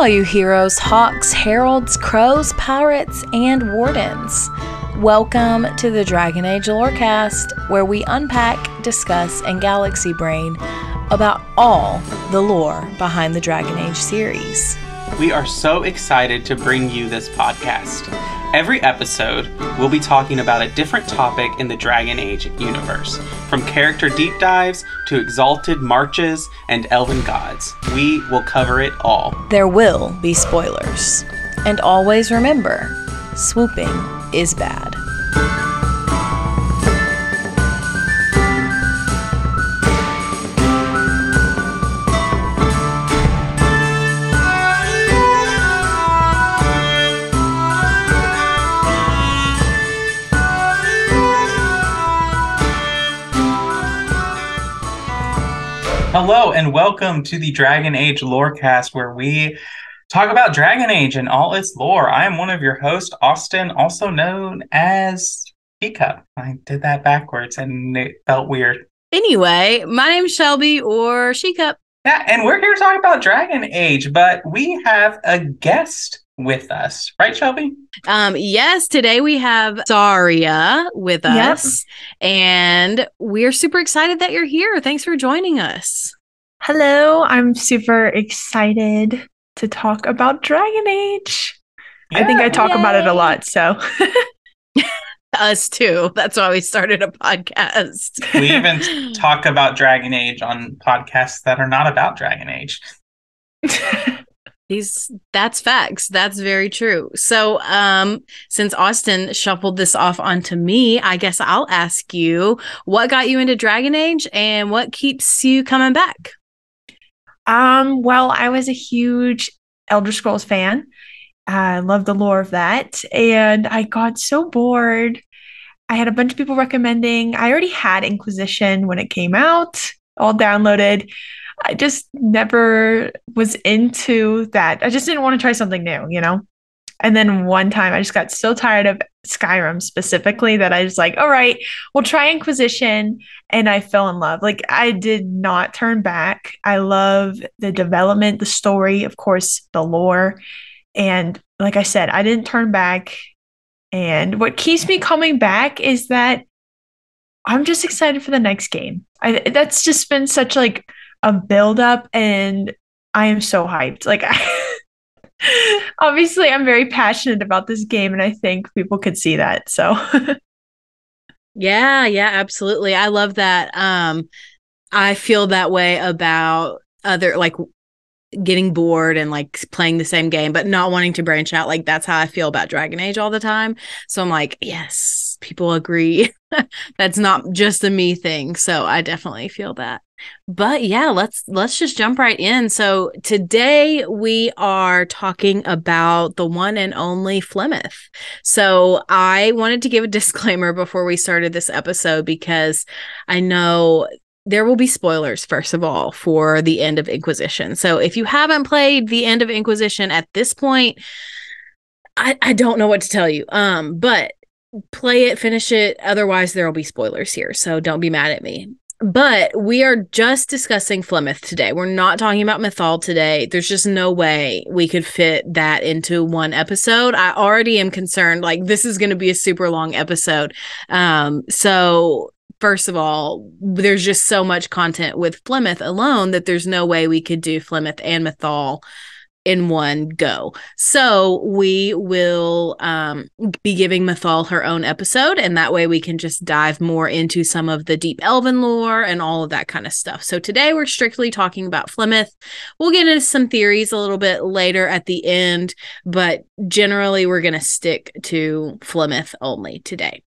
all you heroes, hawks, heralds, crows, pirates, and wardens. Welcome to the Dragon Age Lorecast, where we unpack, discuss, and galaxy brain about all the lore behind the Dragon Age series. We are so excited to bring you this podcast. Every episode, we'll be talking about a different topic in the Dragon Age universe. From character deep dives to exalted marches and elven gods. We will cover it all. There will be spoilers. And always remember, swooping is bad. Hello and welcome to the Dragon Age Lorecast, where we talk about Dragon Age and all its lore. I am one of your hosts, Austin, also known as Teacup. I did that backwards and it felt weird. Anyway, my name's Shelby, or Shecup. Yeah, and we're here to talk about Dragon Age, but we have a guest with us. Right, Shelby? Yes, today we have Saria with us, and we're super excited that you're here. Thanks for joining us. Hello, I'm super excited to talk about Dragon Age. I think I talk about it a lot, so. Us too. That's why we started a podcast. We even talk about Dragon Age on podcasts that are not about Dragon Age. That's facts. That's very true. So, since Austin shuffled this off onto me, I guess I'll ask you, what got you into Dragon Age and what keeps you coming back? Well, I was a huge Elder Scrolls fan. I love the lore of that. And I got so bored. I had a bunch of people recommending. I already had Inquisition when it came out, all downloaded. I just never was into that. I just didn't want to try something new, you know? And then one time I just got so tired of Skyrim specifically that I was like, all right, we'll try Inquisition. And I fell in love. Like, I did not turn back. I love the development, the story, of course, the lore. And like I said, I didn't turn back. And what keeps me coming back is that I'm just excited for the next game. That's just been such like a build-up, and I am so hyped. Like, obviously, I'm very passionate about this game, and I think people could see that. So, yeah, absolutely. I love that. I feel that way about other, like, getting bored and like playing the same game, but not wanting to branch out. Like, that's how I feel about Dragon Age all the time. So I'm like, yes, people agree. That's not just a me thing. So I definitely feel that. But yeah, let's just jump right in. So today we are talking about the one and only Flemeth. So I wanted to give a disclaimer before we started this episode, because I know there will be spoilers, first of all, for the end of Inquisition. So if you haven't played the end of Inquisition at this point, I don't know what to tell you. But play it, finish it. Otherwise, there will be spoilers here. So don't be mad at me. But we are just discussing Flemeth today. We're not talking about Mythal today. There's just no way we could fit that into one episode. I already am concerned, like, this is going to be a super long episode. So first of all, there's just so much content with Flemeth alone that there's no way we could do Flemeth and Mythal in one go. So we will be giving Mythal her own episode, and that way we can just dive more into some of the deep elven lore and all of that kind of stuff. So today we're strictly talking about Flemeth. We'll get into some theories a little bit later at the end, but generally we're going to stick to Flemeth only today.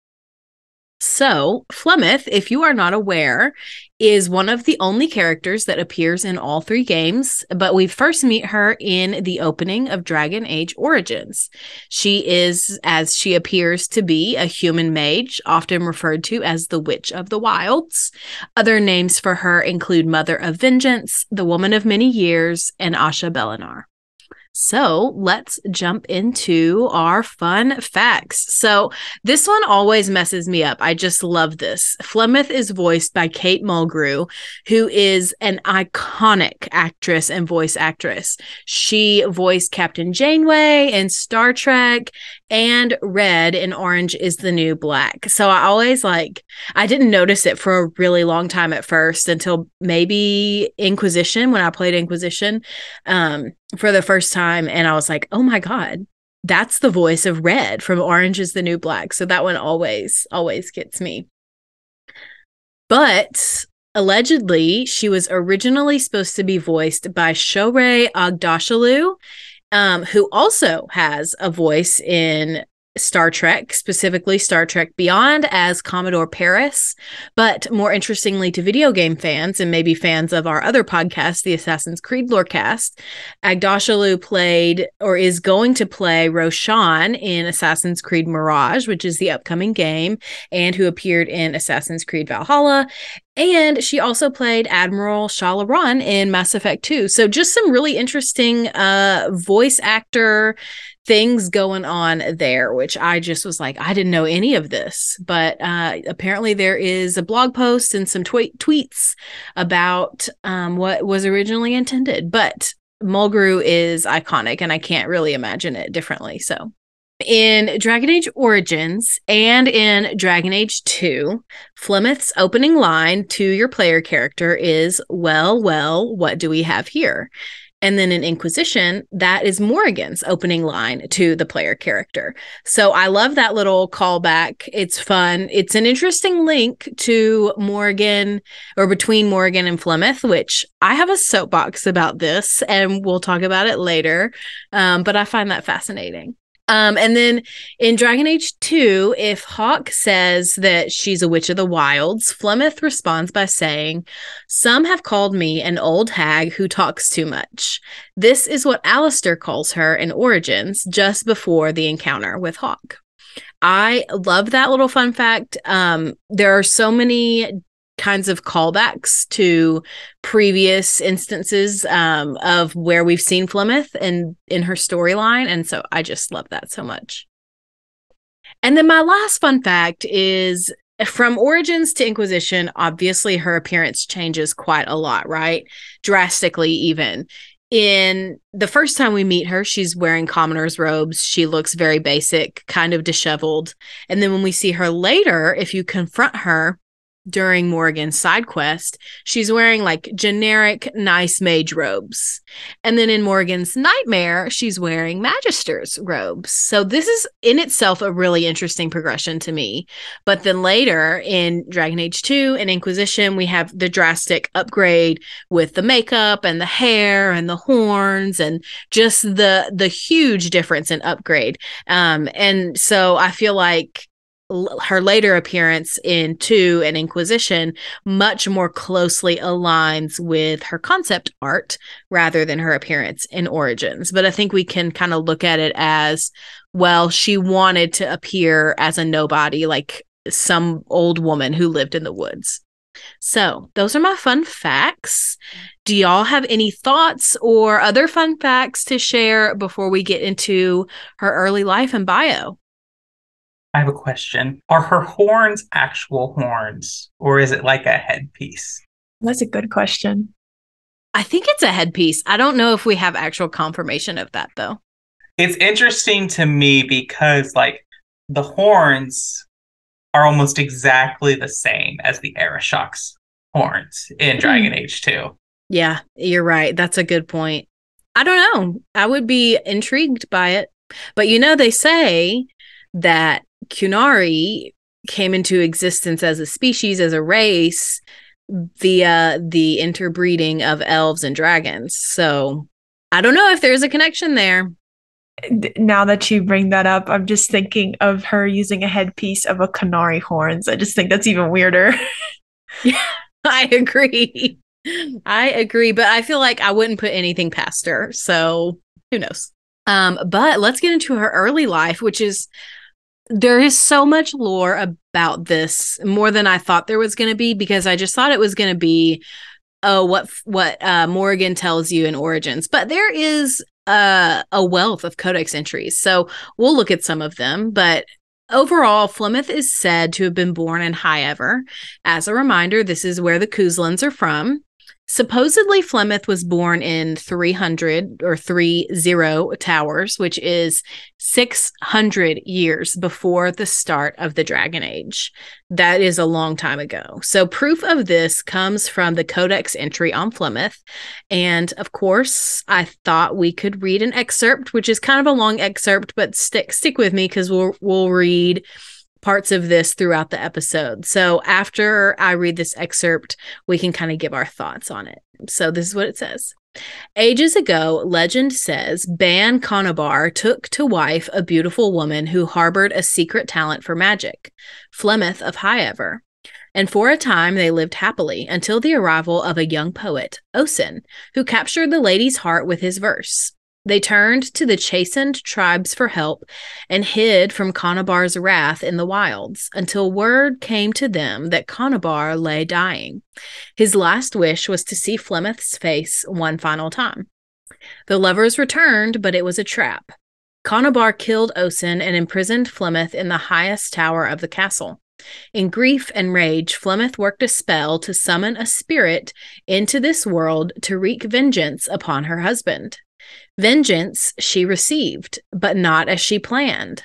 So, Flemeth, if you are not aware, is one of the only characters that appears in all three games, but we first meet her in the opening of Dragon Age Origins. She is, as she appears to be, a human mage, often referred to as the Witch of the Wilds. Other names for her include Mother of Vengeance, the Woman of Many Years, and Asha Belinar. So let's jump into our fun facts. So this one always messes me up. I just love this. Flemeth is voiced by Kate Mulgrew, who is an iconic actress and voice actress. She voiced Captain Janeway in Star Trek and Red in Orange is the New Black. So I didn't notice it for a really long time at first until maybe Inquisition, when I played Inquisition for the first time. And I was like, oh my God, that's the voice of Red from Orange is the New Black. So that one always gets me. But allegedly, she was originally supposed to be voiced by Shohreh Aghdashloo, who also has a voice in Star Trek, specifically Star Trek Beyond as Commodore Paris. But more interestingly to video game fans and maybe fans of our other podcast, the Assassin's Creed Lorecast, Aghdashloo played or is going to play Roshan in Assassin's Creed Mirage, which is the upcoming game, and who appeared in Assassin's Creed Valhalla. And she also played Admiral Shal'Aran in Mass Effect 2. So just some really interesting voice actor things going on there, which I just was like, I didn't know any of this. But apparently there is a blog post and some tweets about what was originally intended. But Mulgrew is iconic, and I can't really imagine it differently. So in Dragon Age Origins and in Dragon Age 2, Flemeth's opening line to your player character is, well, what do we have here? And then in Inquisition, that is Morrigan's opening line to the player character. So I love that little callback. It's fun. It's an interesting link to Morrigan, or between Morrigan and Flemeth, which I have a soapbox about this, and we'll talk about it later. But I find that fascinating. And then in Dragon Age 2, if Hawke says that she's a witch of the wilds, Flemeth responds by saying, "Some have called me an old hag who talks too much." This is what Alistair calls her in Origins, just before the encounter with Hawke. I love that little fun fact. There are so many kinds of callbacks to previous instances of where we've seen Flemeth and in her storyline. And so I just love that so much. And then my last fun fact is, from Origins to Inquisition, obviously her appearance changes quite a lot, right? Drastically even. In the first time we meet her, she's wearing commoner's robes. She looks very basic, kind of disheveled. And then when we see her later, if you confront her during Morrigan's side quest, she's wearing like generic nice mage robes. And then in Morrigan's nightmare, she's wearing magister's robes. So this is in itself a really interesting progression to me. But then later in Dragon Age 2 and Inquisition, we have the drastic upgrade with the makeup and the hair and the horns and just the huge difference in upgrade. And so I feel like her later appearance in 2 and Inquisition much more closely aligns with her concept art rather than her appearance in Origins. But I think we can kind of look at it as, well, she wanted to appear as a nobody, like some old woman who lived in the woods. So those are my fun facts. Do y'all have any thoughts or other fun facts to share before we get into her early life and bio? I have a question. Are her horns actual horns, or is it like a headpiece? That's a good question. I think it's a headpiece. I don't know if we have actual confirmation of that, though. It's interesting to me because, like, the horns are almost exactly the same as the Arishok's horns in Dragon Age 2. Yeah, you're right. That's a good point. I don't know. I would be intrigued by it. But they say that Qunari came into existence as a species, as a race, via the interbreeding of elves and dragons. So I don't know if there's a connection there. Now that you bring that up, I'm just thinking of her using a headpiece of a Qunari horns. I just think that's even weirder. Yeah, I agree. But I feel like I wouldn't put anything past her. So who knows? But let's get into her early life, which is, there is so much lore about this, more than I thought there was going to be, because I just thought it was going to be, what Morrigan tells you in Origins. But there is a wealth of Codex entries. So we'll look at some of them, but overall, Flemeth is said to have been born in Highever. As a reminder, this is where the Couslands are from. Supposedly, Flemeth was born in 300 or 30 Towers, which is 600 years before the start of the Dragon Age. That is a long time ago. So proof of this comes from the Codex entry on Flemeth. And of course, I thought we could read an excerpt, which is kind of a long excerpt, but stick with me because we'll read parts of this throughout the episode. So after I read this excerpt, we can kind of give our thoughts on it. So this is what it says. Ages ago, legend says, Ban Conobar took to wife a beautiful woman who harbored a secret talent for magic, Flemeth of Highever. And for a time they lived happily until the arrival of a young poet, Osin, who captured the lady's heart with his verse. They turned to the Chasind tribes for help and hid from Conobar's wrath in the wilds until word came to them that Conobar lay dying. His last wish was to see Flemeth's face one final time. The lovers returned, but it was a trap. Conobar killed Osin and imprisoned Flemeth in the highest tower of the castle. In grief and rage, Flemeth worked a spell to summon a spirit into this world to wreak vengeance upon her husband. Vengeance she received, but not as she planned.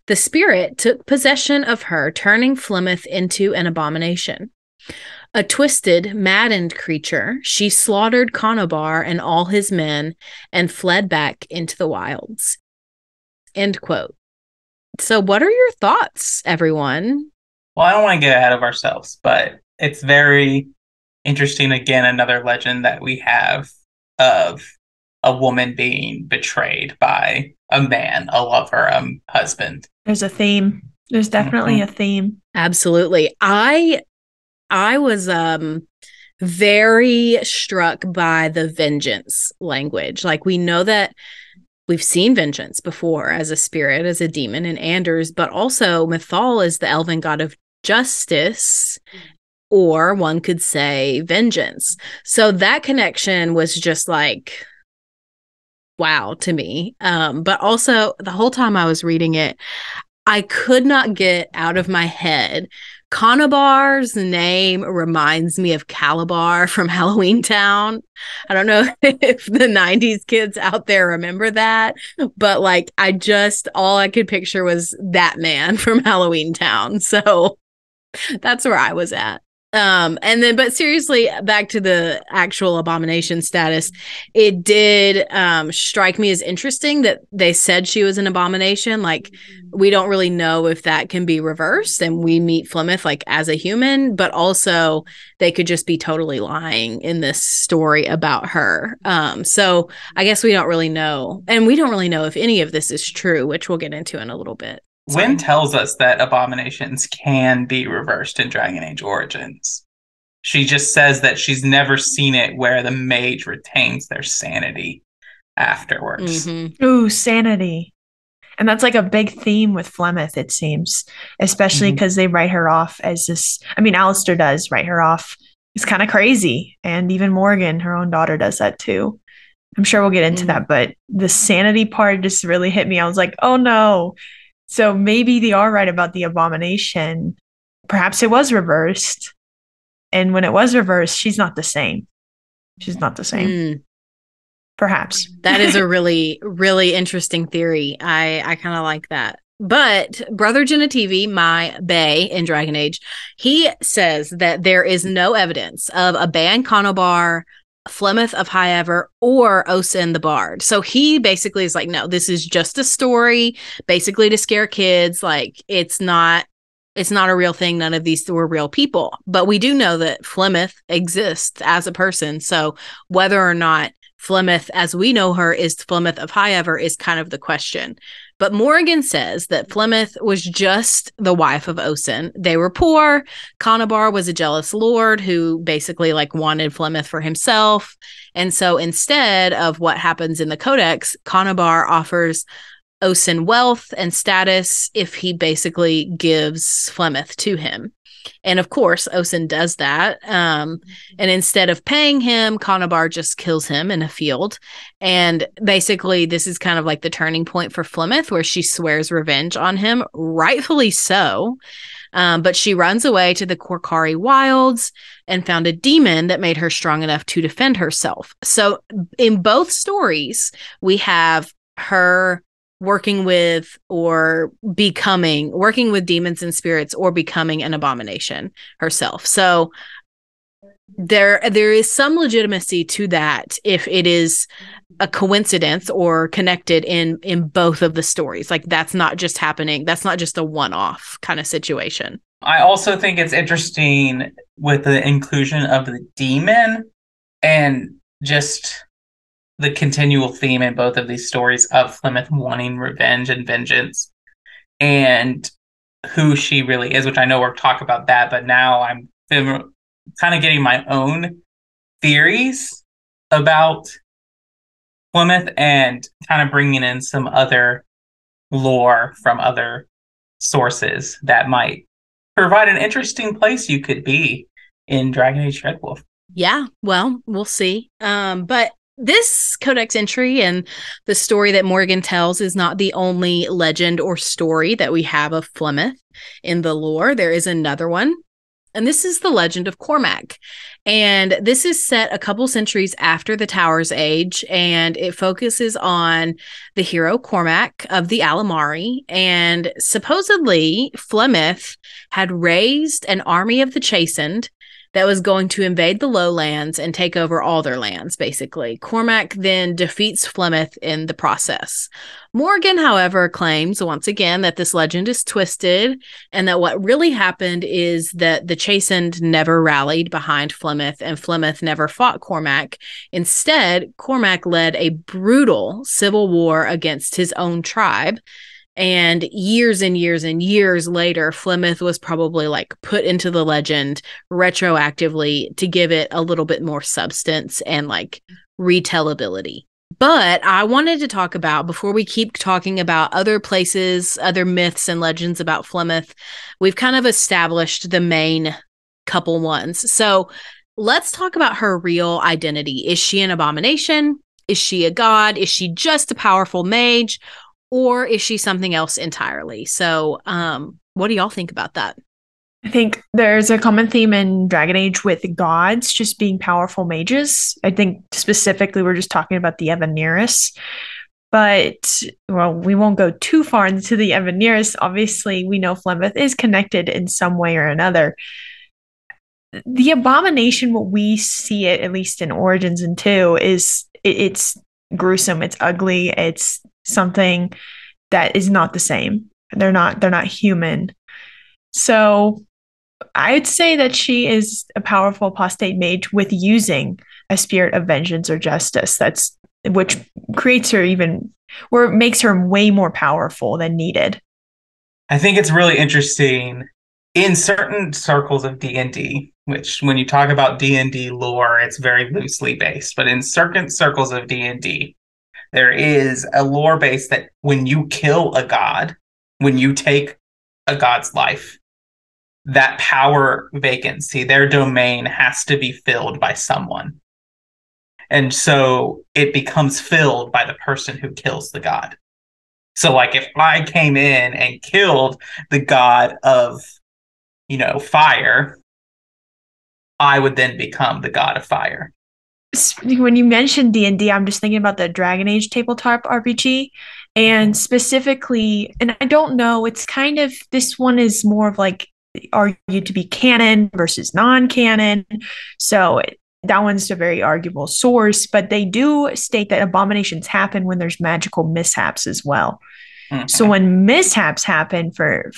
The spirit took possession of her, turning Flemeth into an abomination. A twisted, maddened creature, she slaughtered Conobar and all his men and fled back into the wilds. End quote. So what are your thoughts, everyone? Well, I don't want to get ahead of ourselves, but it's very interesting. Again, another legend that we have of a woman being betrayed by a man, a lover, a husband. There's a theme. There's definitely a theme. Absolutely. I was very struck by the vengeance language. Like, we know that we've seen vengeance before as a spirit, as a demon in Anders, but also Mythal is the elven god of justice, or one could say vengeance. So that connection was just like, wow to me. But also the whole time I was reading it, I could not get out of my head. Conobar's name reminds me of Calabar from Halloween Town. I don't know if the 90s kids out there remember that, but like, all I could picture was that man from Halloween Town. So that's where I was at. But seriously, back to the actual abomination status, it did strike me as interesting that they said she was an abomination. Like, we don't really know if that can be reversed, and we meet Flemeth like as a human, but also they could just be totally lying in this story about her. So I guess we don't really know, and we don't really know if any of this is true, which we'll get into in a little bit. Wynn tells us that abominations can be reversed in Dragon Age Origins. She just says that she's never seen it where the mage retains their sanity afterwards. Mm-hmm. Ooh, sanity. And that's like a big theme with Flemeth, it seems, especially because they write her off as this. I mean, Alistair does write her off. It's kind of crazy. And even Morgan, her own daughter, does that too. I'm sure we'll get into that. But the sanity part just really hit me. I was like, oh no. So maybe they are right about the abomination. Perhaps it was reversed. And when it was reversed, she's not the same. She's not the same. Perhaps. That is a really, really interesting theory. I kind of like that. But Brother Genetivi, my bae in Dragon Age, he says that there is no evidence of a Ban Conobar, Flemeth of Highever, or Osin the Bard. So he basically is like, no, this is just a story, basically to scare kids. Like, it's not a real thing. None of these were real people. But we do know that Flemeth exists as a person. So whether or not Flemeth, as we know her, is Flemeth of Highever is kind of the question. But Morgan says that Flemeth was just the wife of Osin. They were poor. Conobar was a jealous lord who basically like wanted Flemeth for himself. And so instead of what happens in the Codex, Conobar offers Osin wealth and status if he basically gives Flemeth to him. And of course, Osen does that. And instead of paying him, Conobar just kills him in a field. And basically, this is kind of like the turning point for Flemeth, where she swears revenge on him, rightfully so. But she runs away to the Korkari wilds and found a demon that made her strong enough to defend herself. So in both stories, we have her working with demons and spirits, or becoming an abomination herself. So there is some legitimacy to that if it is a coincidence or connected in both of the stories. Like, that's not just happening. That's not just a one-off kind of situation. I also think it's interesting with the inclusion of the demon and just the continual theme in both of these stories of Flemeth wanting revenge and vengeance and who she really is, which I know we'll talk about that, but now I'm kind of getting my own theories about Flemeth and kind of bringing in some other lore from other sources that might provide an interesting place you could be in Dragon Age Dreadwolf. Yeah, well, we'll see. But this Codex entry and the story that Morgan tells is not the only legend or story that we have of Flemeth in the lore. There is another one, and this is the legend of Cormac. And this is set a couple centuries after the Tower's Age, and it focuses on the hero Cormac of the Alamari. And supposedly, Flemeth had raised an army of the Chasind that was going to invade the lowlands and take over all their lands, basically. Cormac then defeats Flemeth in the process. Morgan, however, claims, once again, that this legend is twisted, and that what really happened is that the Chasind never rallied behind Flemeth, and Flemeth never fought Cormac. Instead, Cormac led a brutal civil war against his own tribe. And years and years and years later, Flemeth was probably like put into the legend retroactively to give it a little bit more substance and like retellability. But I wanted to talk about, before we keep talking about other places, other myths and legends about Flemeth, we've kind of established the main couple ones. So let's talk about her real identity. Is she an abomination? Is she a god? Is she just a powerful mage? Or is she something else entirely? So what do y'all think about that? I think there's a common theme in Dragon Age with gods just being powerful mages. I think specifically we're just talking about the Evaneris. But, well, we won't go too far into the Evaneris. Obviously, we know Flemeth is connected in some way or another. The abomination, what we see it, at least in Origins and 2, is it's gruesome, it's ugly, it's something that is not the same. They're not human. So I'd say that she is a powerful apostate mage with using a spirit of vengeance or justice. Which creates her makes her way more powerful than needed. I think it's really interesting in certain circles of D&D, which when you talk about D&D lore, it's very loosely based, but in certain circles of D&D, there is a lore base that when you kill a god, when you take a god's life, that power vacancy, their domain has to be filled by someone. And so it becomes filled by the person who kills the god. So like if I came in and killed the god of, fire, I would then become the god of fire. When you mentioned D&D, I'm just thinking about the Dragon Age tabletop RPG, and specifically, and I don't know, it's kind of, this one is more of like argued to be canon versus non-canon. So that one's a very arguable source, but they do state that abominations happen when there's magical mishaps as well. Mm-hmm. So when mishaps happen for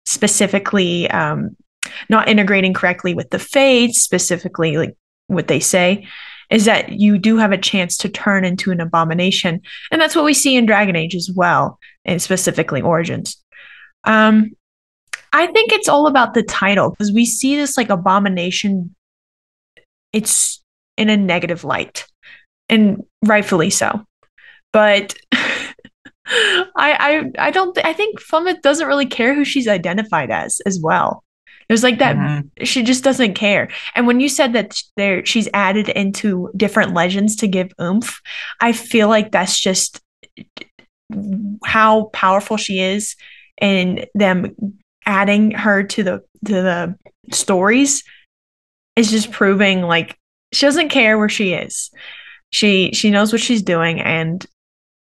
specifically not integrating correctly with the fates, specifically like what they say is that you do have a chance to turn into an abomination. And that's what we see in Dragon Age as well, and specifically Origins. I think it's all about the title, because we see this like abomination, it's in a negative light, and rightfully so. But I think Flemeth doesn't really care who she's identified as well. There's like that, she just doesn't care. And when you said that she's added into different legends to give oomph, I feel like that's just how powerful she is, and them adding her to the stories is just proving like she doesn't care where she is. She knows what she's doing, and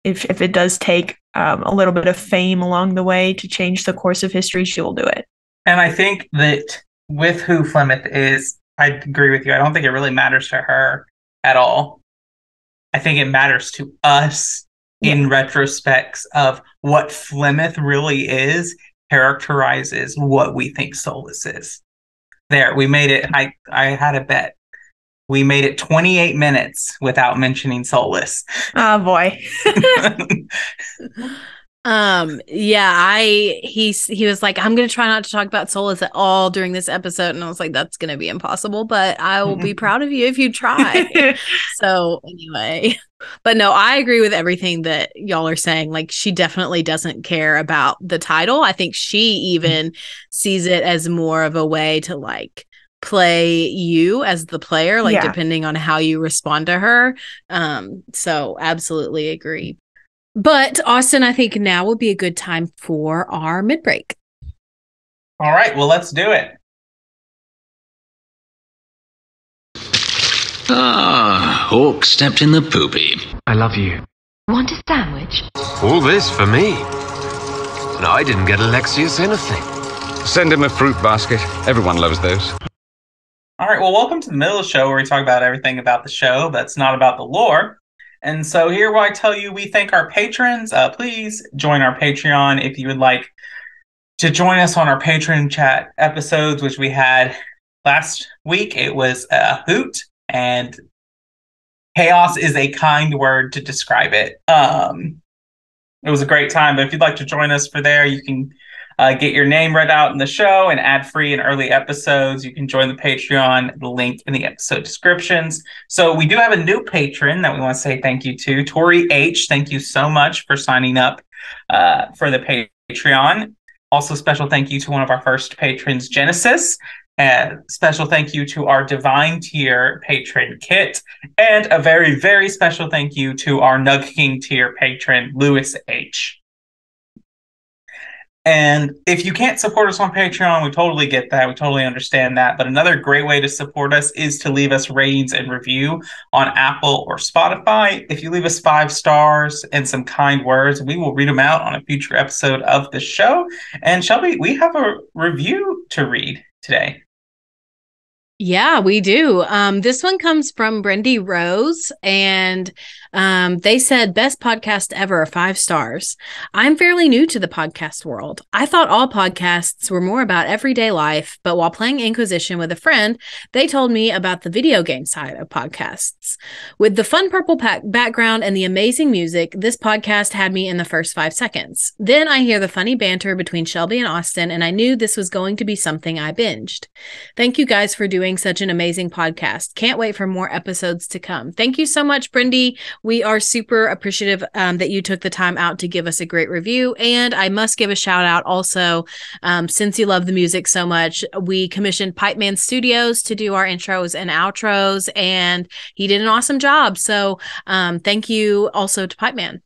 if it does take a little bit of fame along the way to change the course of history, she will do it. And I think that with who Flemeth is, I agree with you. I don't think it really matters to her at all. I think it matters to us in retrospects of what Flemeth really is, characterizes what we think Solus is. There, we made it. I had a bet. We made it 28 minutes without mentioning Solus. Oh boy. He was like, I'm gonna try not to talk about Solus at all during this episode, and I was like, that's gonna be impossible, but I will be proud of you if you try. So anyway, but no, I agree with everything that y'all are saying. Like, she definitely doesn't care about the title. I think she even sees it as more of a way to like play you as the player, like depending on how you respond to her. So absolutely agree. But Austin, I think now would be a good time for our mid-break. All right, well, let's do it. Hawk stepped in the poopy. I love you. Want a sandwich? All this for me. And I didn't get Alexius anything. Send him a fruit basket. Everyone loves those. All right, well, welcome to the middle of the show where we talk about everything about the show, but it's not about the lore. And so here where I tell you we thank our patrons. Please join our Patreon if you would like to join us on our patron chat episodes, which we had last week. It was a hoot, and chaos is a kind word to describe it. It was a great time, but if you'd like to join us for there, you can get your name read out in the show and ad-free in early episodes. You can join the Patreon, the link in the episode descriptions. So we do have a new patron that we want to say thank you to. Tori H., thank you so much for signing up for the Patreon. Also, special thank you to one of our first patrons, Genesis. Special thank you to our Divine Tier patron, Kit. And a very, very special thank you to our Nug King Tier patron, Lewis H. And if you can't support us on Patreon, we totally get that. We totally understand that. But another great way to support us is to leave us ratings and review on Apple or Spotify. If you leave us 5 stars and some kind words, we will read them out on a future episode of the show. And Shelby, we have a review to read today. Yeah, we do. This one comes from Brendy Rose, and they said, best podcast ever, 5 stars. I'm fairly new to the podcast world. I thought all podcasts were more about everyday life, but while playing Inquisition with a friend, they told me about the video game side of podcasts. With the fun purple background and the amazing music, this podcast had me in the first 5 seconds. Then I hear the funny banter between Shelby and Austin, and I knew this was going to be something I binged. Thank you guys for doing such an amazing podcast. Can't wait for more episodes to come. Thank you so much, Brindy. We are super appreciative that you took the time out to give us a great review. And I must give a shout out also, since you love the music so much, we commissioned Pipe Man Studios to do our intros and outros, and he did an awesome job. So thank you also to Pipe Man.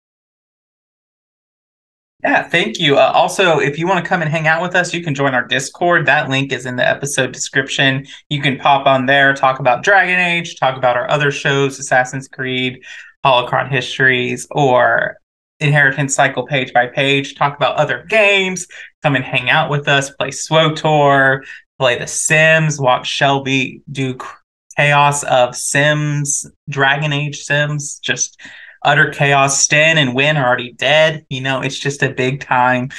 Yeah, thank you. Also, if you want to come and hang out with us, you can join our Discord. That link is in the episode description. You can pop on there, talk about Dragon Age, talk about our other shows, Assassin's Creed, Holocron Histories, or Inheritance Cycle page by page, talk about other games, come and hang out with us, play SWOTOR, play The Sims, watch Shelby do chaos of Sims, Dragon Age Sims, just utter chaos. Sten and Win are already dead. You know, it's just a big time.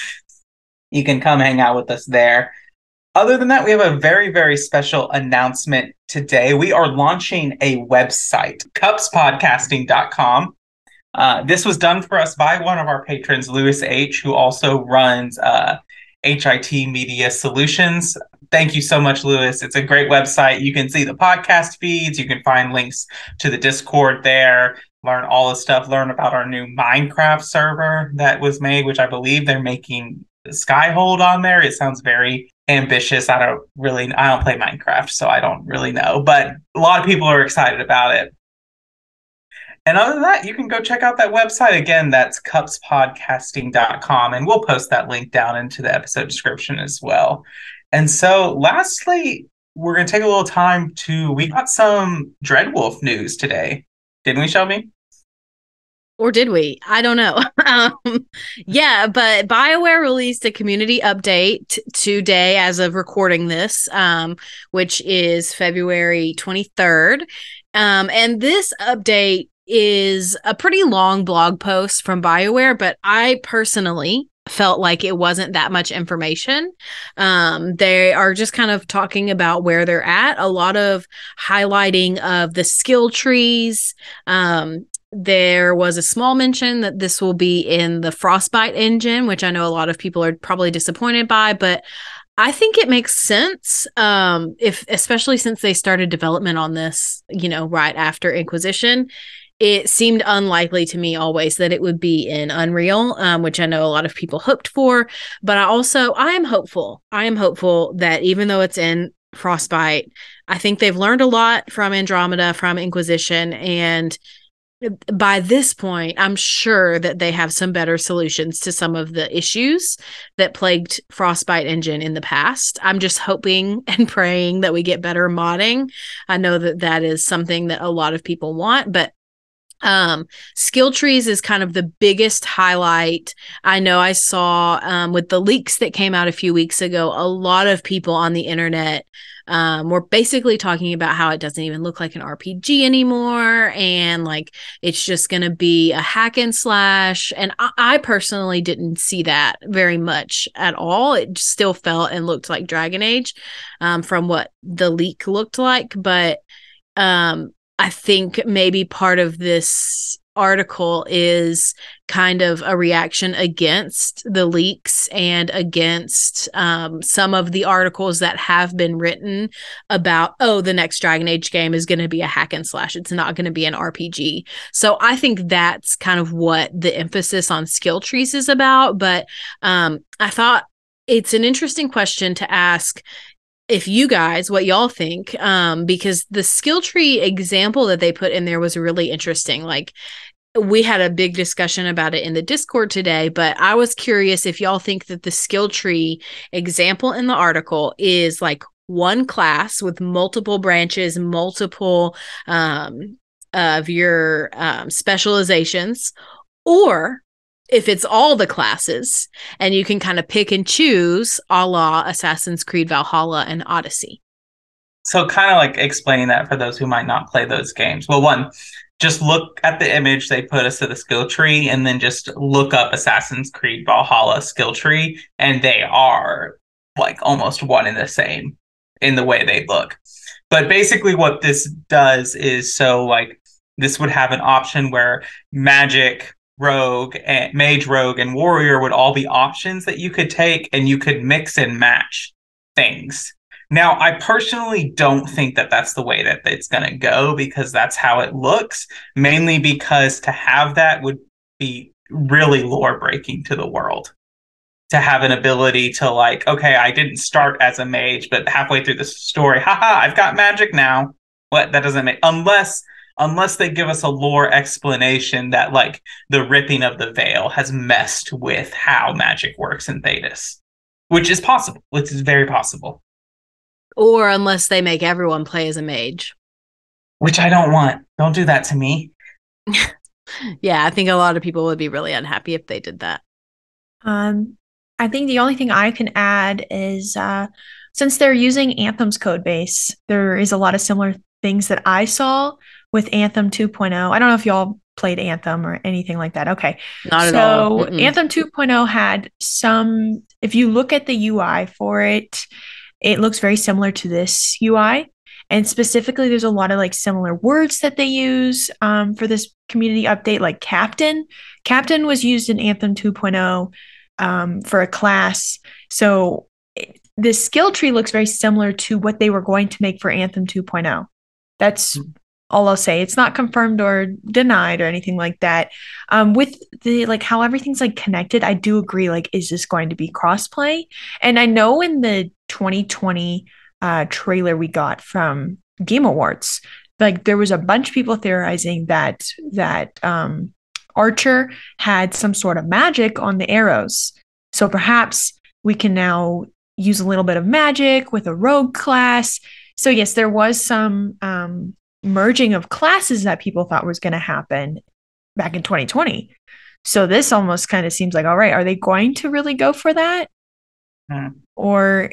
You can come hang out with us there. Other than that, we have a very, very special announcement today. We are launching a website, cupspodcasting.com. This was done for us by one of our patrons, Lewis H., who also runs HIT Media Solutions. Thank you so much, Lewis. It's a great website. You can see the podcast feeds. You can find links to the Discord there. Learn all the stuff. Learn about our new Minecraft server that was made, which I believe they're making Skyhold on there. It sounds very ambitious. I don't play Minecraft, so I don't really know, but a lot of people are excited about it. And other than that, you can go check out that website. Again, that's cupspodcasting.com, and we'll post that link down into the episode description as well. And so lastly, we're going to take a little time we got some Dreadwolf news today. Didn't we, Shelby? Or did we? I don't know. Yeah, but BioWare released a community update today as of recording this, which is February 23rd. And this update is a pretty long blog post from BioWare, but I personally felt like it wasn't that much information. They are just kind of talking about where they're at, a lot of highlighting of the skill trees. There was a small mention that this will be in the Frostbite engine, which I know a lot of people are probably disappointed by, but I think it makes sense, especially since they started development on this, right after Inquisition. It seemed unlikely to me always that it would be in Unreal, which I know a lot of people hoped for. But I am hopeful. I am hopeful that even though it's in Frostbite, I think they've learned a lot from Andromeda, from Inquisition, and by this point, I'm sure that they have some better solutions to some of the issues that plagued Frostbite engine in the past. I'm just hoping and praying that we get better modding. I know that is something that a lot of people want, but skill trees is kind of the biggest highlight. I know I saw with the leaks that came out a few weeks ago, a lot of people on the internet were basically talking about how it doesn't even look like an RPG anymore, and like it's just going to be a hack and slash. And I personally didn't see that very much at all. It still felt and looked like Dragon Age from what the leak looked like, but I think maybe part of this article is kind of a reaction against the leaks and against some of the articles that have been written about, the next Dragon Age game is going to be a hack and slash. It's not going to be an RPG. So I think that's kind of what the emphasis on skill trees is about. But I thought it's an interesting question to ask if you guys, what y'all think, because the skill tree example that they put in there was really interesting. Like, we had a big discussion about it in the Discord today, but I was curious if y'all think that the skill tree example in the article is like one class with multiple branches, multiple of your specializations, or if it's all the classes and you can kind of pick and choose, a la Assassin's Creed Valhalla and Odyssey. So kind of like explaining that for those who might not play those games. Well, one, just look at the image they put us to the skill tree, and then just look up Assassin's Creed Valhalla skill tree, and they are like almost one and the same in the way they look. But basically what this does is, so like this would have an option where magic, rogue, and mage, rogue, and warrior would all be options that you could take, and you could mix and match things. Now, I personally don't think that that's the way that it's going to go, because that's how it looks, mainly because to have that would be really lore breaking to the world. To have an ability to like, okay, I didn't start as a mage, but halfway through the story, haha, I've got magic now. What? That doesn't make, unless they give us a lore explanation that like the ripping of the veil has messed with how magic works in Thedas, which is possible. Which is very possible. Or unless they make everyone play as a mage. Which I don't want. Don't do that to me. Yeah, I think a lot of people would be really unhappy if they did that. I think the only thing I can add is since they're using Anthem's code base, there is a lot of similar things that I saw with Anthem 2.0. I don't know if y'all played Anthem or anything like that. Okay. Not at all. So Anthem 2.0 had some, if you look at the UI for it, it looks very similar to this UI. And specifically, there's a lot of like similar words that they use for this community update, like captain. Captain was used in Anthem 2.0 for a class. So the skill tree looks very similar to what they were going to make for Anthem 2.0. That's all I'll say. It's not confirmed or denied or anything like that. With the like how everything's like connected, I do agree. Like, is this going to be crossplay? And I know in the 2020 trailer we got from Game Awards. Like there was a bunch of people theorizing that Archer had some sort of magic on the arrows. So perhaps we can now use a little bit of magic with a rogue class. So yes, there was some merging of classes that people thought was going to happen back in 2020. So this almost kind of seems like, all right, are they going to really go for that? Or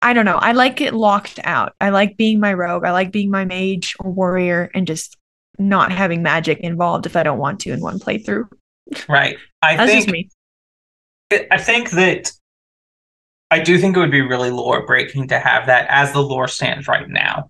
I don't know. I like it locked out. I like being my rogue. I like being my mage or warrior and just not having magic involved if I don't want to in one playthrough. Right. That's just me. I think that I do think it would be really lore breaking to have that as the lore stands right now.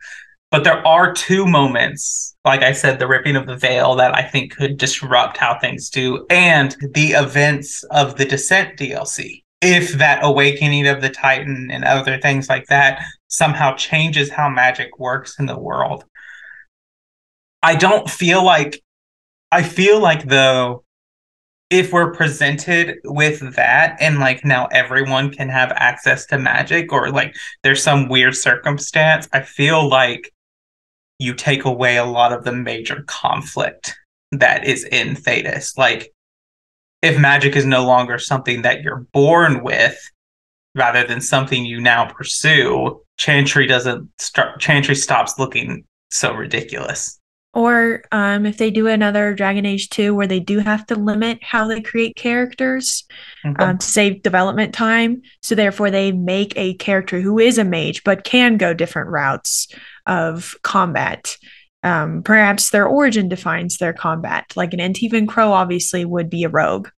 But there are two moments, like I said, the ripping of the veil that I think could disrupt how things do, and the events of the Descent DLC. If that awakening of the Titan and other things like that somehow changes how magic works in the world. I feel like though, if we're presented with that and like now everyone can have access to magic, or like there's some weird circumstance, I feel like you take away a lot of the major conflict that is in Thedas. Like, if magic is no longer something that you're born with, rather than something you now pursue, Chantry stops looking so ridiculous. Or if they do another Dragon Age 2 where they do have to limit how they create characters to save development time. So therefore they make a character who is a mage but can go different routes of combat. Perhaps their origin defines their combat. Like an Antivan Crow obviously would be a rogue.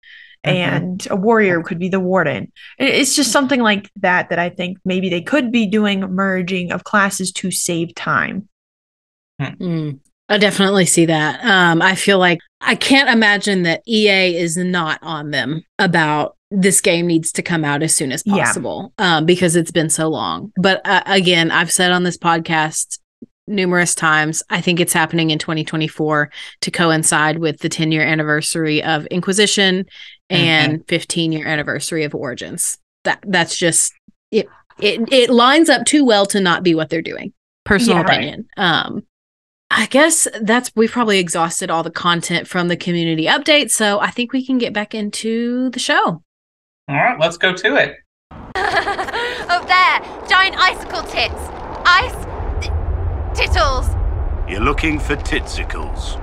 And a warrior could be the warden. It's just something like that I think maybe they could be doing merging of classes to save time. I definitely see that. I feel like I can't imagine that EA is not on them about this game needs to come out as soon as possible because it's been so long. But again, I've said on this podcast numerous times, I think it's happening in 2024 to coincide with the 10-year anniversary of Inquisition and 15-year anniversary of Origins. That's just it. It lines up too well to not be what they're doing. Personal opinion. Right. I guess we've probably exhausted all the content from the community update, so I think we can get back into the show. All right, let's go to it. Up there, giant icicle tits. Tittles. You're looking for titsicles.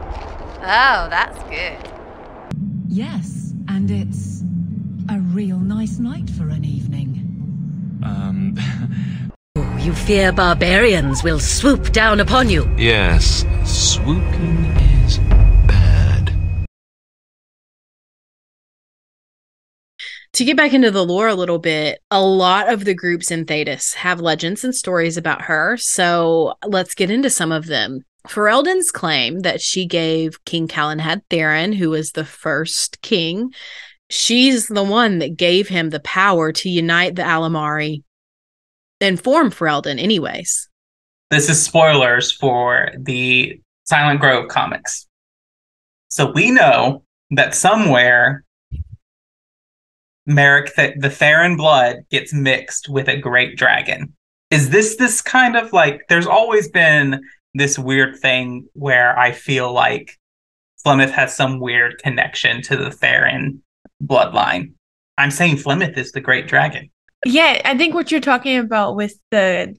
Oh, that's good. Yes, and it's a real nice night for an evening. You fear barbarians will swoop down upon you. Yes, swooping is bad. To get back into the lore a little bit, a lot of the groups in Thedas have legends and stories about her, so let's get into some of them. Fereldans claim that she gave King Calenhad Theron, who was the first king, she's the one that gave him the power to unite the Alamari and form Fereldan anyways. This is spoilers for the Silent Grove comics. So we know that somewhere Merrick, the Theron blood gets mixed with a great dragon. Is this kind of like, there's always been this weird thing where I feel like Flemeth has some weird connection to the Theron bloodline. I'm saying Flemeth is the great dragon. Yeah, I think what you're talking about with that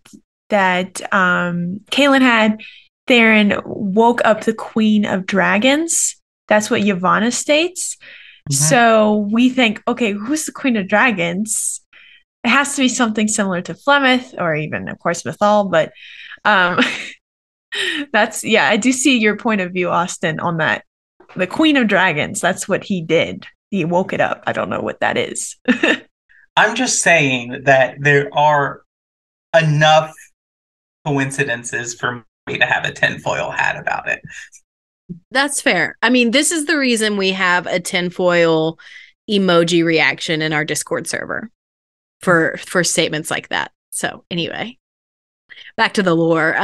Calenhad Theron woke up the Queen of Dragons. That's what Yavanna states. So we think, okay, who's the Queen of Dragons? It has to be something similar to Flemeth or even, of course, Mythal. But I do see your point of view, Austin, on that. The Queen of Dragons, that's what he did. He woke it up. I don't know what that is. I'm just saying that there are enough coincidences for me to have a tinfoil hat about it. That's fair. I mean, this is the reason we have a tinfoil emoji reaction in our Discord server for statements like that. So anyway, back to the lore.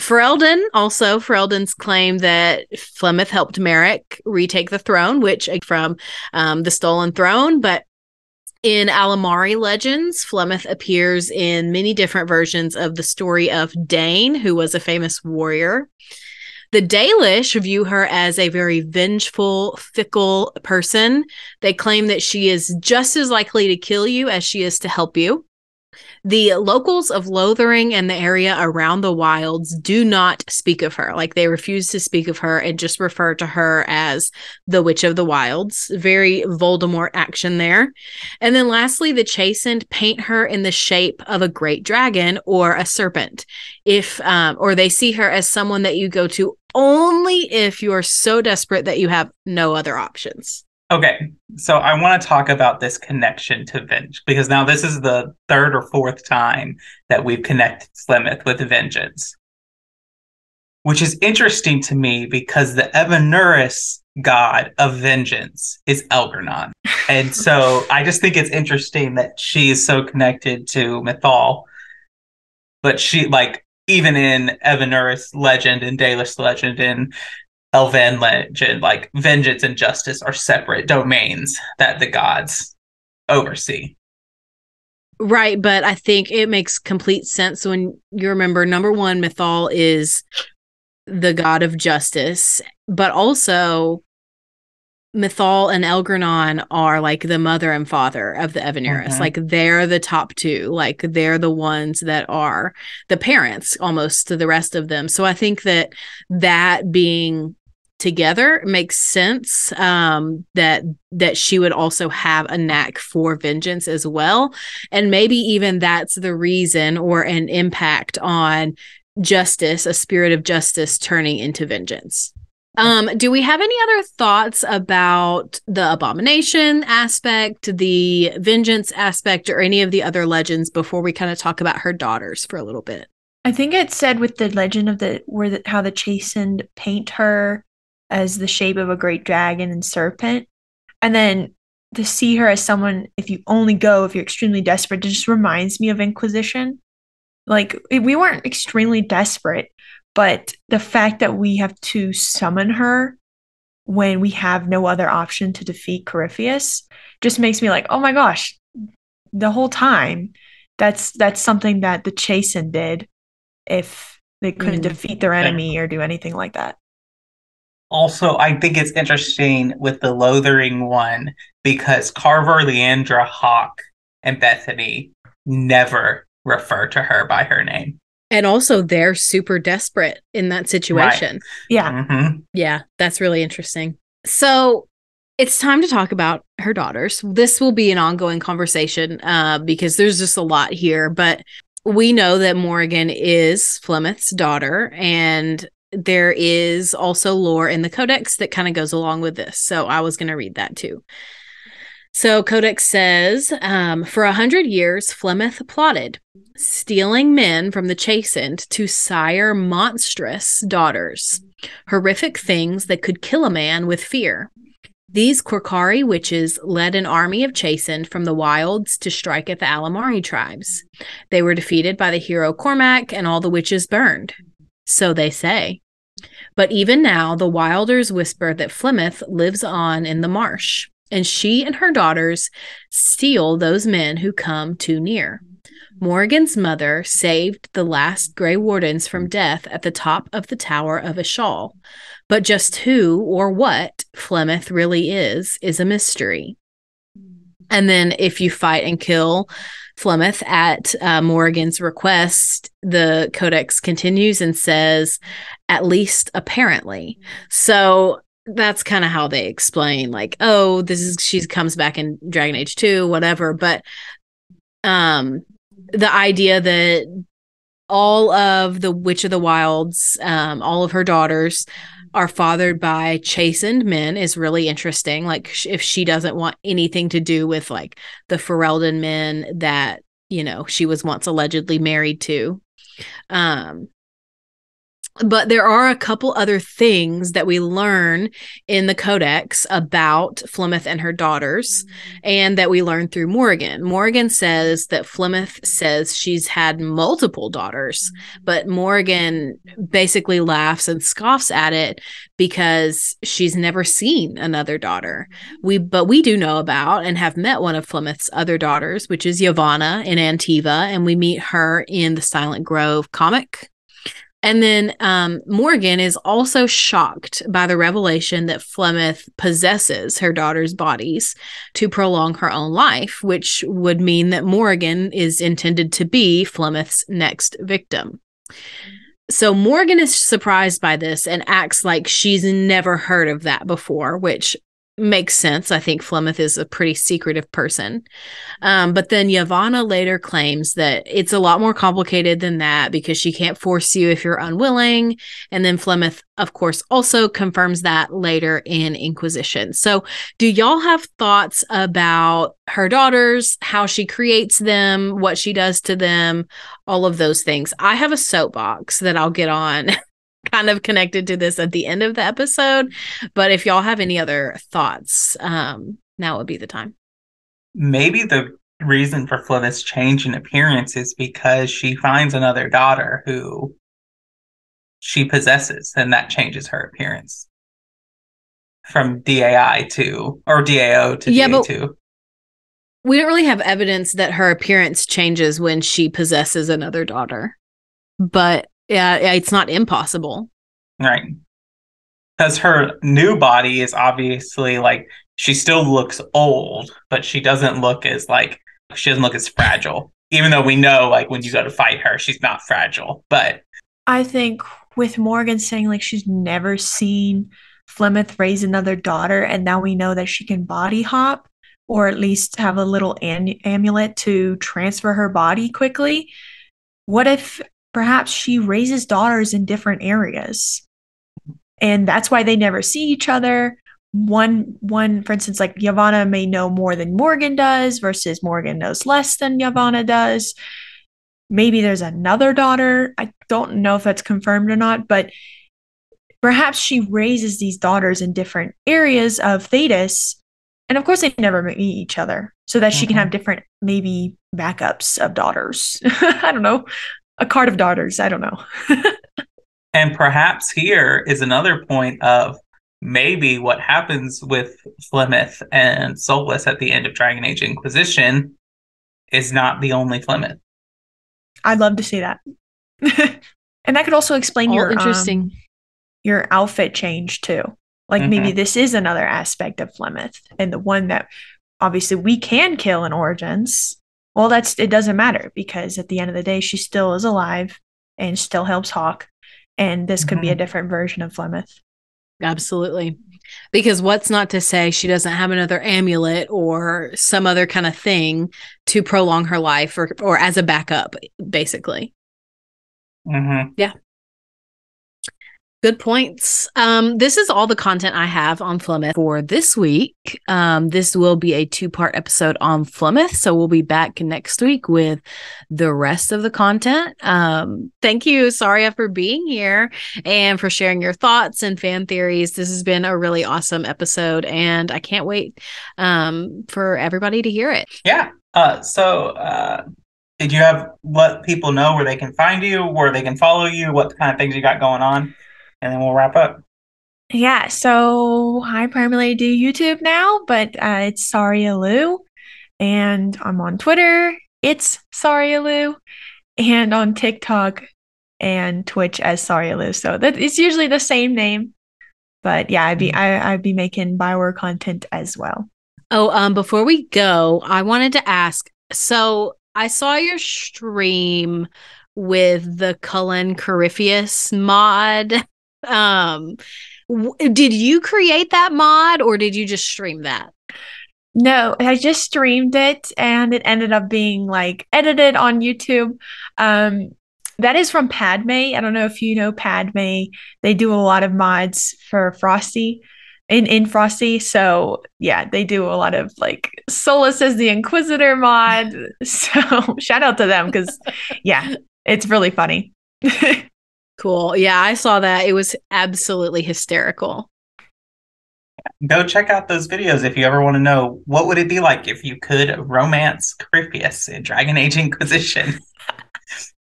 Fereldans claim that Flemeth helped Merrick retake the throne, which from the Stolen Throne, but In Alamari legends, Flemeth appears in many different versions of the story of Dane, who was a famous warrior. The Dalish view her as a very vengeful, fickle person. They claim that she is just as likely to kill you as she is to help you. The locals of Lothering and the area around the wilds do not speak of her. Like, they refuse to speak of her and just refer to her as the Witch of the Wilds. Very Voldemort action there. And then lastly, the Chasind paint her in the shape of a great dragon or a serpent. Or they see her as someone that you go to only if you are so desperate that you have no other options. Okay, so I want to talk about this connection to Vengeance, because now this is the third or fourth time that we've connected Flemeth with Vengeance, which is interesting to me because the Evanuris god of vengeance is Elgernon. And so I just think it's interesting that she is so connected to Mythal, but she, like, even in Evanuris legend and Dalish legend and Elven legend, like, vengeance and justice are separate domains that the gods oversee. Right, but I think it makes complete sense when you remember, number one, Mythal is the god of justice, but also Mythal and Elgernon are like the mother and father of the Evanuris. Mm-hmm. Like, they're the top two. Like, they're the ones that are the parents almost to the rest of them. So I think that being together makes sense, that she would also have a knack for vengeance as well. And maybe even that's the reason or an impact on justice, a spirit of justice turning into vengeance. Do we have any other thoughts about the abomination aspect, the vengeance aspect, or any of the other legends before we kind of talk about her daughters for a little bit? I think it said with the legend of how the Chasind paint her as the shape of a great dragon and serpent, and then to see her as someone, if you're extremely desperate, it just reminds me of Inquisition. Like, we weren't extremely desperate, but the fact that we have to summon her when we have no other option to defeat Corypheus just makes me like, oh my gosh, the whole time that's something that the Chasind did if they couldn't defeat their enemy or do anything like that. Also, I think it's interesting with the Lothering one because Carver, Leandra, Hawk, and Bethany never refer to her by her name. And also, they're super desperate in that situation. Right. Yeah. Mm-hmm. Yeah, that's really interesting. So it's time to talk about her daughters. This will be an ongoing conversation because there's just a lot here. But we know that Morrigan is Flemeth's daughter, and there is also lore in the Codex that kind of goes along with this. So I was going to read that too. So Codex says, for 100 years, Flemeth plotted, stealing men from the Chasind to sire monstrous daughters, horrific things that could kill a man with fear. These Korkari witches led an army of Chasind from the wilds to strike at the Alamari tribes. They were defeated by the hero Cormac, and all the witches burned. So they say. But even now, the Wilders whisper that Flemeth lives on in the marsh, and she and her daughters steal those men who come too near. Morrigan's mother saved the last Grey Wardens from death at the top of the Tower of Ishal, but just who or what Flemeth really is a mystery. And then if you fight and kill Flemeth at Morrigan's request, the Codex continues and says, at least apparently. So that's kind of how they explain, like, oh, she comes back in Dragon Age 2, whatever. But the idea that all of the Witch of the Wilds, all of her daughters are fathered by Chasind men is really interesting. Like, if she doesn't want anything to do with like the Fereldan men that, she was once allegedly married to. But there are a couple other things that we learn in the Codex about Flemeth and her daughters, and that we learn through Morgan. Morgan says that Flemeth says she's had multiple daughters, but Morgan basically laughs and scoffs at it because she's never seen another daughter. But we do know about and have met one of Flemeth's other daughters, which is Yavanna in Antiva, and we meet her in the Silent Grove comic. And then Morgan is also shocked by the revelation that Flemeth possesses her daughter's bodies to prolong her own life, which would mean that Morgan is intended to be Flemeth's next victim. So Morgan is surprised by this and acts like she's never heard of that before, which makes sense. I think Flemeth is a pretty secretive person. But then Yavanna later claims that it's a lot more complicated than that because she can't force you if you're unwilling. And then Flemeth, of course, also confirms that later in Inquisition. So do y'all have thoughts about her daughters, how she creates them, what she does to them, all of those things? I have a soapbox that I'll get on kind of connected to this at the end of the episode. But if y'all have any other thoughts, now would be the time. Maybe the reason for Flemeth's change in appearance is because she finds another daughter who she possesses, and that changes her appearance from DAO to DA2. We don't really have evidence that her appearance changes when she possesses another daughter. But yeah, it's not impossible. Right. Because her new body is obviously like, she still looks old, but she doesn't look as fragile. Even though we know, like, when you go to fight her, she's not fragile. But I think with Morgan saying, like, she's never seen Flemeth raise another daughter, and now we know that she can body hop, or at least have a little amulet to transfer her body quickly. What if perhaps she raises daughters in different areas, and that's why they never see each other? One, for instance, like Yavanna may know more than Morgan does versus Morgan knows less than Yavanna does. Maybe there's another daughter. I don't know if that's confirmed or not, but perhaps she raises these daughters in different areas of Thedas. And of course, they never meet each other, so that she can have different, maybe, backups of daughters. I don't know. A card of daughters. I don't know. And perhaps here is another point of maybe what happens with Flemeth and Soulless at the end of Dragon Age Inquisition is not the only Flemeth. I'd love to see that. And that could also explain your outfit change too. Like maybe this is another aspect of Flemeth, and the one that obviously we can kill in Origins. Well, it doesn't matter, because at the end of the day, she still is alive and still helps Hawk. And this could be a different version of Flemeth. Absolutely. Because what's not to say she doesn't have another amulet or some other kind of thing to prolong her life, or as a backup, basically. Yeah. Good points. This is all the content I have on Flemeth for this week. This will be a 2-part episode on Flemeth, so we'll be back next week with the rest of the content. Thank you, Saria, for being here and for sharing your thoughts and fan theories. This has been a really awesome episode, and I can't wait for everybody to hear it. Yeah. Did you let people know where they can find you, where they can follow you, what kind of things you got going on? And then we'll wrap up. Yeah, so I primarily do YouTube now, but it's SariaLue. And I'm on Twitter, it's SariaLue. And on TikTok and Twitch as SariaLue. So that it's usually the same name. But yeah, I'd be making Bioware content as well. Oh, before we go, I wanted to ask, so I saw your stream with the Cullen Corypheus mod. Did you create that mod, or did you just stream that? No, I just streamed it, and it ended up being like edited on YouTube. That is from Padme. I don't know if you know Padme. They do a lot of mods for Frosty in Frosty. So yeah, they do a lot of like Solus as the Inquisitor mod. So shout out to them, because yeah, it's really funny. Cool. Yeah, I saw that. It was absolutely hysterical. Go check out those videos if you ever want to know what would it be like if you could romance Corypheus in Dragon Age Inquisition.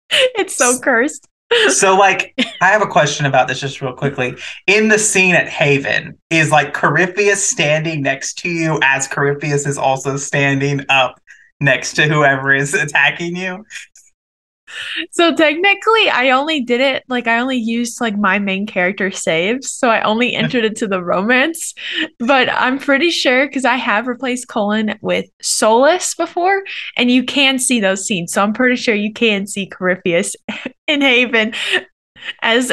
It's so cursed. So, like, I have a question about this just real quickly. In the scene at Haven, is like Corypheus standing next to you as Corypheus is also standing up next to whoever is attacking you? So technically, I only did it, like, I only used, like, my main character saves. So I only entered it to the romance. But I'm pretty sure, because I have replaced Colin with Solus before, and you can see those scenes. So I'm pretty sure you can see Corypheus in Haven as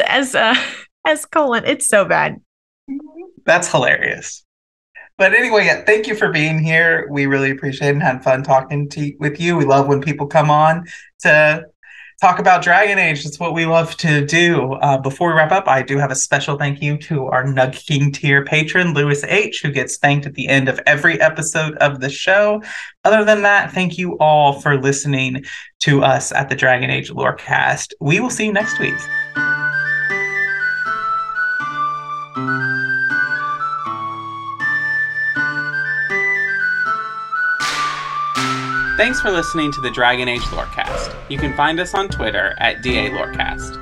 Colin. It's so bad. That's hilarious. But anyway, yeah, thank you for being here. We really appreciate it and had fun talking with you. We love when people come on to talk about Dragon Age. That's what we love to do. Before we wrap up, I do have a special thank you to our Nug King tier patron, Lewis H., who gets thanked at the end of every episode of the show. Other than that, thank you all for listening to us at the Dragon Age Lorecast. We will see you next week. Thanks for listening to the Dragon Age Lorecast. You can find us on Twitter at DA Lorecast.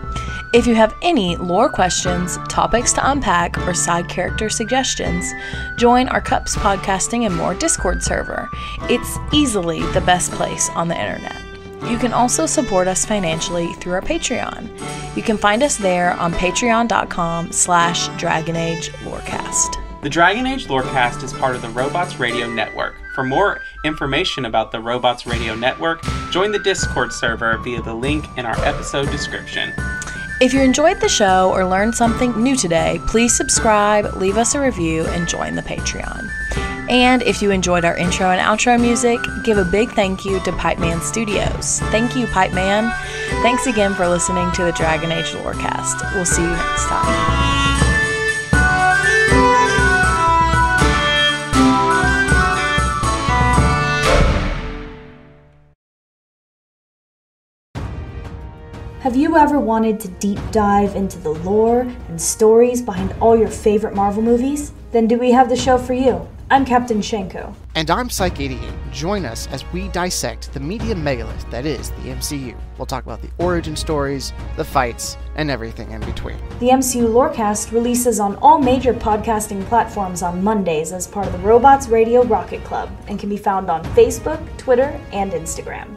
If you have any lore questions, topics to unpack, or side character suggestions, join our Cups Podcasting and More Discord server. It's easily the best place on the internet. You can also support us financially through our Patreon. You can find us there on patreon.com/DragonAgeLorecast. The Dragon Age Lorecast is part of the Robots Radio Network. For more information about the Robots Radio Network, join the Discord server via the link in our episode description. If you enjoyed the show or learned something new today, please subscribe, leave us a review, and join the Patreon. And if you enjoyed our intro and outro music, give a big thank you to Pipeman Studios. Thank you, Pipeman. Thanks again for listening to the Dragon Age Lorecast. We'll see you next time. Have you ever wanted to deep dive into the lore and stories behind all your favorite Marvel movies? Then do we have the show for you? I'm Captain Shenko. And I'm Psych88. Join us as we dissect the media megalith that is the MCU. We'll talk about the origin stories, the fights, and everything in between. The MCU Lorecast releases on all major podcasting platforms on Mondays as part of the Robots Radio Rocket Club and can be found on Facebook, Twitter, and Instagram.